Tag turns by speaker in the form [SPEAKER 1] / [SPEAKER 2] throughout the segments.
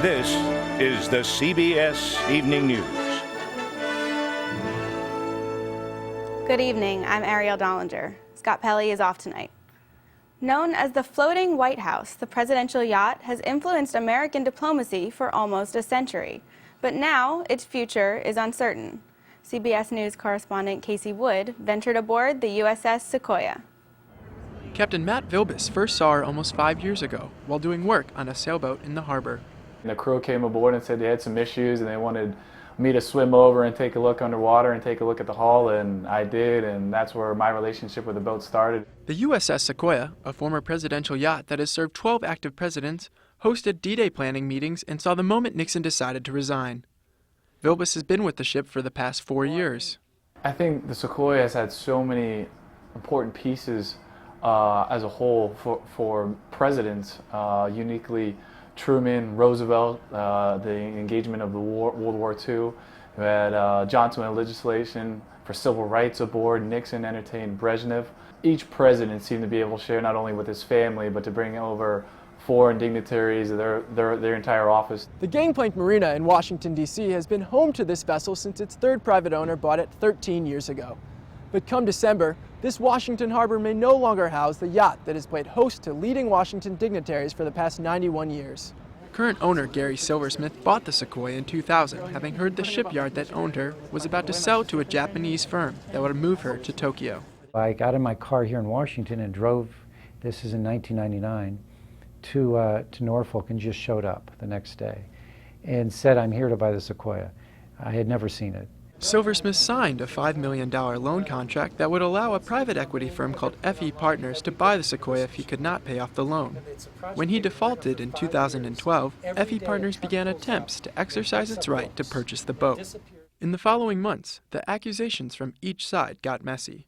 [SPEAKER 1] This is the CBS Evening News.
[SPEAKER 2] Good evening, I'm Ariel Dollinger. Scott Pelley is off tonight. Known as the Floating White House, the presidential yacht has influenced American diplomacy for almost a century. But now its future is uncertain. CBS News correspondent Casey Wood ventured aboard the U.S.S. Sequoia.
[SPEAKER 3] Captain Matt Vilbus first saw her almost 5 years ago while doing work on a sailboat in the harbor.
[SPEAKER 4] The crew came aboard and said they had some issues and they wanted me to swim over and take a look underwater and take a look at the hull, and I did, and that's where my relationship with the boat started.
[SPEAKER 3] The U.S.S. Sequoia, a former presidential yacht that has served 12 active presidents, hosted D-Day planning meetings and saw the moment Nixon decided to resign. Vilbus has been with the ship for the past 4 years.
[SPEAKER 4] I think the Sequoia has had so many important pieces as a whole for presidents, uniquely Truman, Roosevelt, the engagement of the World War II. We had Johnson legislation for civil rights aboard. Nixon entertained Brezhnev. Each president seemed to be able to share not only with his family, but to bring over foreign dignitaries of their entire office.
[SPEAKER 3] The Gangplank Marina in Washington, D.C. has been home to this vessel since its third private owner bought it 13 years ago. But come December, this Washington harbor may no longer house the yacht that has played host to leading Washington dignitaries for the past 91 years. Current owner Gary Silversmith bought the Sequoia in 2000, having heard the shipyard that owned her was about to sell to a Japanese firm that would move her to Tokyo.
[SPEAKER 5] I got in my car here in Washington and drove, this is in 1999, to Norfolk and just showed up the next day and said, I'm here to buy the Sequoia. I had never seen it.
[SPEAKER 3] Silversmith signed a $5 million loan contract that would allow a private equity firm called FE Partners to buy the Sequoia if he could not pay off the loan. When he defaulted in 2012, FE Partners began attempts to exercise its right to purchase the boat. In the following months, the accusations from each side got messy,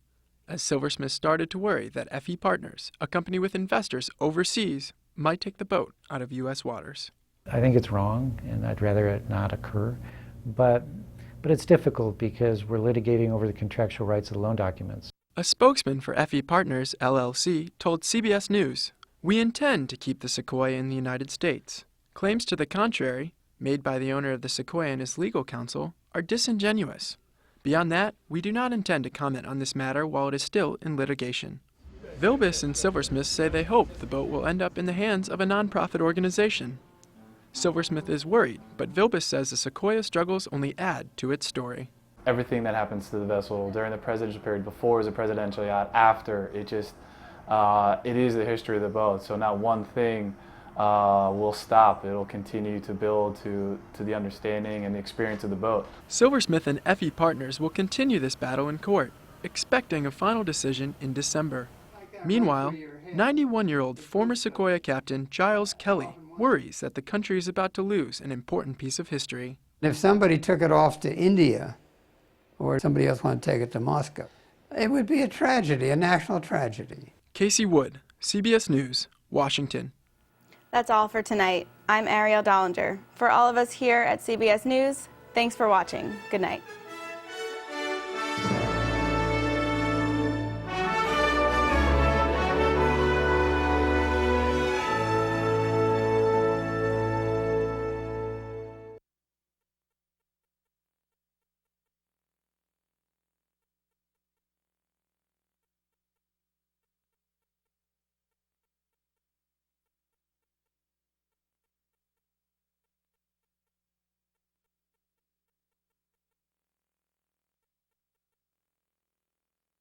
[SPEAKER 3] as Silversmith started to worry that FE Partners, a company with investors overseas, might take the boat out of U.S. waters.
[SPEAKER 5] I think it's wrong, and I'd rather it not occur, but it's difficult because we're litigating over the contractual rights of the loan documents.
[SPEAKER 3] A spokesman for FE Partners, LLC, told CBS News, "We intend to keep the Sequoia in the United States. Claims to the contrary, made by the owner of the Sequoia and his legal counsel, are disingenuous. Beyond that, we do not intend to comment on this matter while it is still in litigation." Vilbus and Silversmith say they hope the boat will end up in the hands of a nonprofit organization. Silversmith is worried, but Vilbus says the Sequoia struggles only add to its story.
[SPEAKER 4] Everything that happens to the vessel during the presidential period, before as a presidential yacht, after, it is the history of the boat. So not one thing will stop. It'll continue to build to the understanding and the experience of the boat.
[SPEAKER 3] Silversmith and FE Partners will continue this battle in court, expecting a final decision in December. Meanwhile, 91-year-old former Sequoia captain Giles Kelly worries that the country is about to lose an important piece of history.
[SPEAKER 6] If somebody took it off to India, or somebody else wanted to take it to Moscow, it would be a tragedy, a national tragedy.
[SPEAKER 3] Casey Wood, CBS News, Washington.
[SPEAKER 2] That's all for tonight. I'm Ariel Dollinger. For all of us here at CBS News, thanks for watching. Good night.